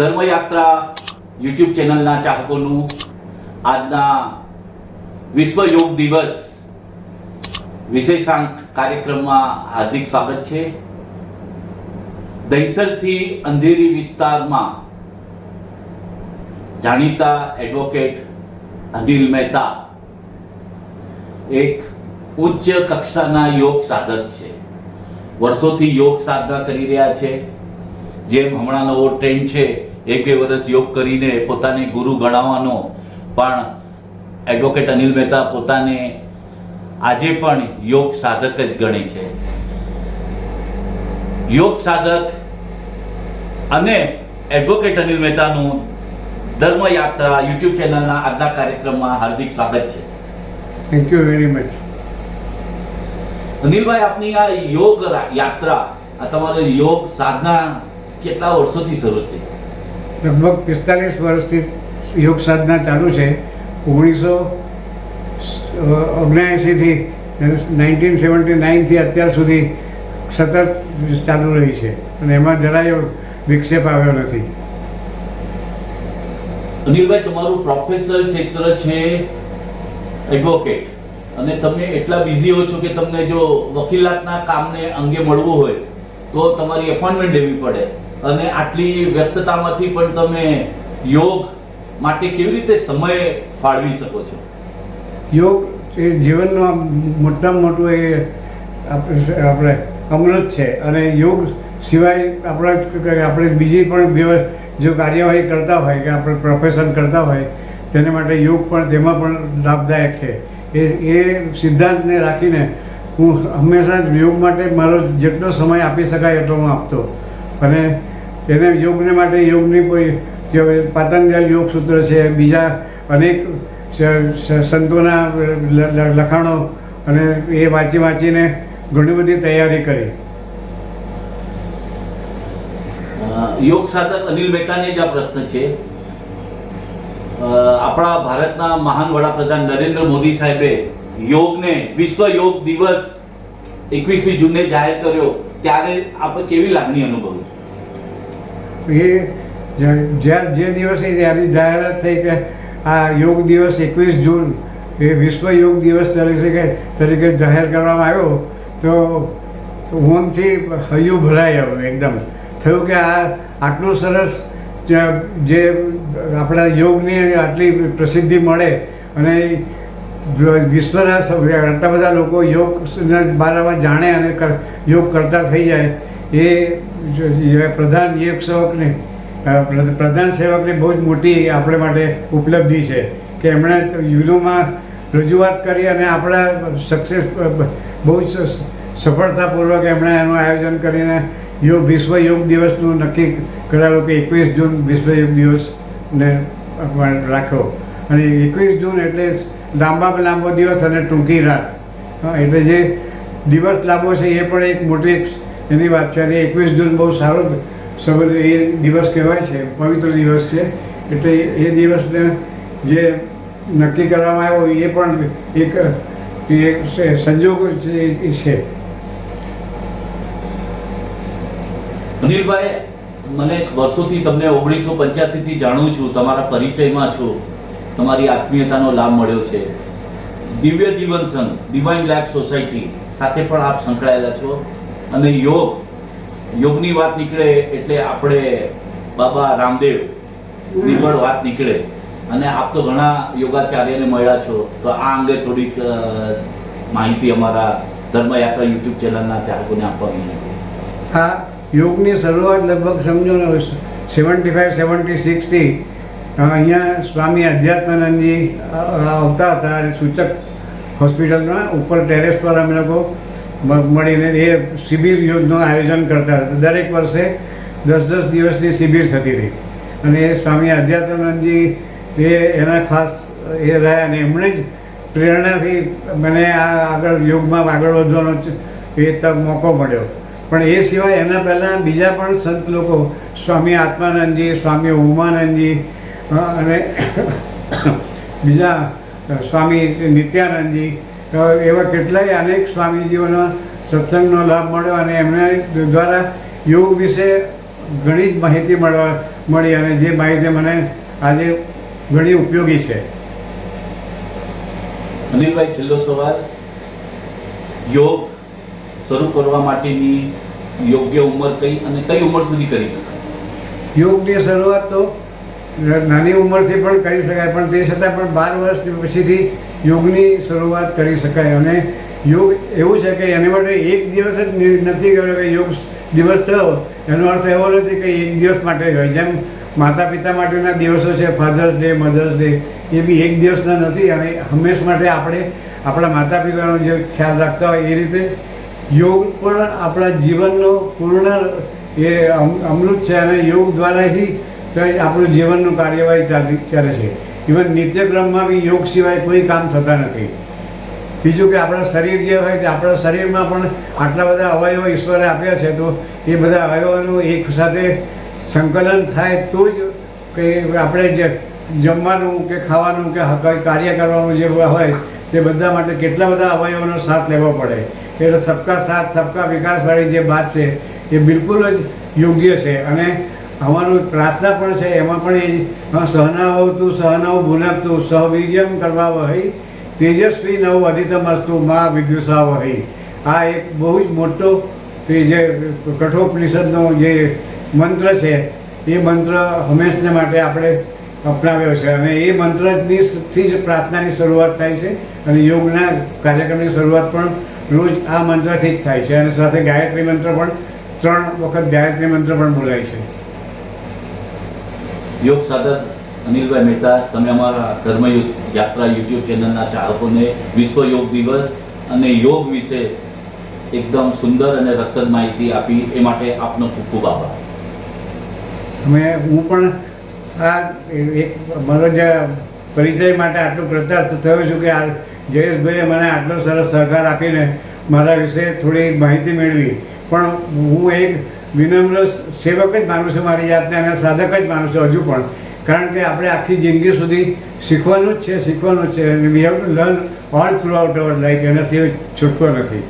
ધર્મયાત્રા YouTube ચેનલના ચાહકોનું આજના વિશ્વ યોગ દિવસ વિશેષાંક કાર્યક્રમમાં હાર્દિક સ્વાગત છે. દહીસરથી અંધેરી વિસ્તારમાં જાણીતા એડવોકેટ અનિલ મહેતા એક ઉચ્ચ કક્ષાના યોગ સાધક છે. વર્ષોથી યોગ સાધના કરી રહ્યા છે. જેમ હમણાં નવો ટ્રેન્ડ છે, 1-2 વર્ષ યોગ કરીને પોતાને ગુરુ ગણાવવાનો, પણ એડવોકેટ અનિલ મહેતા પોતાને આજે પણ યોગ સાધક જ ગણે છે. યોગ સાધક અને એડવોકેટ અનિલ મહેતાનું ધર્મયાત્રા યુટ્યુબ ચેનલના આજના કાર્યક્રમમાં હાર્દિક સ્વાગત છે. Thank you very much. અનિલભાઈ, આપની આ યોગ યાત્રા, આ તમારી યોગ સાધના કેટલા વર્ષોથી શરૂ થઈ? લગભગ 45 વર્ષથી યોગ સાધના ચાલુ છે. 1979 થી 1979 થી અત્યાર સુધી સતત ચાલુ રહી છે અને એમાં જરાય વિક્ષેપ આવ્યો નથી. અનિલભાઈ, તમારું પ્રોફેશનલ ક્ષેત્ર છે એડવોકેટ, અને તમે એટલા બિઝી હો છો કે તમને જો વકીલાતના કામને અંગે મળવું હોય તો તમારી એપોઇન્ટમેન્ટ લેવી પડે, અને આટલી વ્યસ્તતામાંથી પણ તમે યોગ માટે કેવી રીતે સમય ફાળવી શકો છો? યોગ એ જીવનનું મોટામાં મોટું એ આપણે અમૃત છે, અને યોગ સિવાય આપણે બીજી પણ જો કાર્યવાહી કરતા હોય કે આપણે પ્રોફેશન કરતા હોય તેને માટે યોગ પણ તેમાં પણ લાભદાયક છે. એ સિદ્ધાંતને રાખીને હું હંમેશા જ યોગ માટે મારો જેટલો સમય આપી શકાય એટલો હું આપતો, અને એને યોગને માટે યોગની કોઈ પતંજલિ યોગ સૂત્ર છે, બીજા અનેક સંતોના લખાણો, અને એ વાંચીને ઘણી બધી તૈયારી કરી. યોગ સાધક અનિલ મહેતાને જ આ પ્રશ્ન છે. આપણા ભારતના મહાન વડાપ્રધાન નરેન્દ્ર મોદી સાહેબે યોગને વિશ્વ યોગ દિવસ 21મી જૂને જાહેર કર્યો, ત્યારે આપણે કેવી લાગણી અનુભવી? એ જે દિવસે ત્યાંની જાહેરાત થઈ કે આ યોગ દિવસ 21 જૂન એ વિશ્વ યોગ દિવસ તરીકે જાહેર કરવામાં આવ્યો, તો મનથી હૈયું ભરાઈ આવ્યું. એકદમ થયું કે આ આટલું સરસ જે આપણા યોગની આટલી પ્રસિદ્ધિ મળે અને વિશ્વના આટલા બધા લોકો યોગના બારામાં જાણે અને યોગ કરતા થઈ જાય, એ પ્રધાન સેવકની બહુ જ મોટી આપણે માટે ઉપલબ્ધિ છે કે એમણે યુનોમાં રજૂઆત કરી અને આપણા સક્સેસ બહુ જ સફળતાપૂર્વક એમણે એનું આયોજન કરીને વિશ્વ યોગ દિવસનું નક્કી કરાવ્યું કે 21 જૂન વિશ્વ યોગ દિવસને રાખ્યો. અને 21 જૂન એટલે લાંબો દિવસ અને ટૂંકી રાત. એટલે જે દિવસ લાંબો છે એ પણ એક મોટી એની વાત છે. અને 21 જૂન બહુ સારો એ દિવસ કહેવાય છે, પવિત્ર દિવસ છે. એટલે એ દિવસને જે નક્કી કરવામાં આવ્યો એ પણ એક સંજોગ છે. અનિલભાઈ, મને વર્ષોથી તમને 1985 થી જાણું છું, તમારા પરિચયમાં છું, તમારી આત્મીયતાનો લાભ મળ્યો છે. દિવ્ય જીવન સંઘ, ડિવાઇન લાઈફ સોસાયટી સાથે પણ આપ સંકળાયેલા છો, અને યોગની વાત નીકળે એટલે આપણે બાબા રામદેવની પણ વાત નીકળે, અને આપ તો ઘણા યોગાચાર્યને મળ્યા છો, તો આ અંગે થોડીક માહિતી અમારા ધર્મયાત્રા યુટ્યુબ ચેનલના ચાહકોને આપવાની. હા, યોગની શરૂઆત લગભગ સમજો ને 75-76 થી અહીંયા સ્વામી અધ્યાત્માનંદજી આવતા હતા, અને સૂચક હોસ્પિટલમાં ઉપર ટેરેસ પર અમે લોકો મળીને એ શિબિર યોગનું આયોજન કરતા હતા. દરેક વર્ષે 10-10 દિવસની શિબિર થતી હતી, અને એ સ્વામી અધ્યાત્માનંદજી એના ખાસ એ રહ્યા, અને એમણે જ પ્રેરણાથી મને આગળ યોગમાં આગળ વધવાનો મોકો મળ્યો. પણ એ સિવાય એના પહેલાં બીજા પણ સંત લોકો, સ્વામી આત્માનંદજી, સ્વામી ઉમાનંદજી, અને બીજા સ્વામી નિત્યાનંદજી, એવા કેટલાય અનેક સ્વામીજીઓના સત્સંગનો લાભ મળ્યો, અને એમના દ્વારા યોગ વિશે ઘણી જ માહિતી મળી અને જે માહિતી મને આજે ઘણી ઉપયોગી છે. અનિલભાઈ, છેલ્લો સવાલ, યોગ શરૂ કરવા માટેની યોગ્ય ઉંમર કઈ અને કઈ ઉંમર સુધી કરી શકાય? યોગની શરૂઆત તો નાની ઉંમરથી પણ કરી શકાય, પણ તે છતાં પણ 12 વર્ષ પછીથી યોગની શરૂઆત કરી શકાય. અને યોગ એવું છે કે એની માટે એક દિવસ જ નથી કર્યો કે યોગ દિવસ થયો એનો અર્થ એવો નથી કે એક દિવસ માટે હોય. જેમ માતા પિતા માટેના દિવસો છે, ફાધર્સ ડે, મધર્સ ડે, એ બી એક દિવસના નથી અને હંમેશ માટે આપણે આપણા માતા પિતાનો જે ખ્યાલ રાખતા હોય એ રીતે યોગ પણ આપણા જીવનનો પૂર્ણ એ અમૃત છે અને યોગ દ્વારાથી આપણું જીવનનું કાર્યવાહી ચાલે છે. ઇવન નિત્યક્રમમાં બી યોગ સિવાય કોઈ કામ થતા નથી. બીજું કે આપણા શરીર જે હોય તે આપણા શરીરમાં પણ આટલા બધા અવયવો ઈશ્વરે આપ્યા છે, તો એ બધા અવયવોનું એક સાથે સંકલન થાય તો જ કે આપણે જે જમવાનું કે ખાવાનું કે કંઈ કાર્ય કરવાનું જે હોય તે બધા માટે કેટલા બધા અવયવોનો સાથ લેવો પડે. એટલે સબકા સાથ સબકા વિકાસવાળી જે વાત છે એ બિલકુલ જ યોગ્ય છે. અને અમારું પ્રાર્થના પણ છે, એમાં પણ એ સહનાવતુ સહનૌ ભુનક્તુ સહવીર્યમ કરવાવહૈ તેજસ્વી નવ અધિતમસ્તુ મા વિદ્યુષાવહૈ. આ એક બહુ જ મોટો જે કઠોપનિષદનો જે મંત્ર છે એ મંત્ર હંમેશને માટે આપણે અપનાવ્યો છે અને એ મંત્રથી જ પ્રાર્થનાની શરૂઆત થાય છે અને યોગના કાર્યક્રમની શરૂઆત પણ રોજ આ મંત્રથી જ થાય છે. અને સાથે ગાયત્રી મંત્ર પણ 3 વખત ગાયત્રી મંત્ર પણ બોલાય છે. યોગ સાધક અનિલભાઈ મહેતા, તમે અમારા ધર્મ યાત્રા યુટ્યુબ ચેનલના ચાહકોને વિશ્વ યોગ દિવસ અને યોગ વિશે એકદમ સુંદર અને રસપ્રદ માહિતી આપી એ માટે આપનો ખૂબ ખૂબ આભાર. હું પણ આ એક મારો જે પરિચય માટે આટલું કૃતજ્ઞ થયો છું કે આ જયેશભાઈએ મને આટલો સરસ સહકાર આપીને મારા વિશે થોડી માહિતી મેળવી. પણ હું એક વિનમ્ર સેવક જ માનું છું મારી જાતને અને સાધક જ માનું છું હજુ પણ. કારણ કે આપણે આખી જિંદગી સુધી શીખવાનું જ છે અને we have to learn all through out our life. એના સિવાય છૂટકો નથી.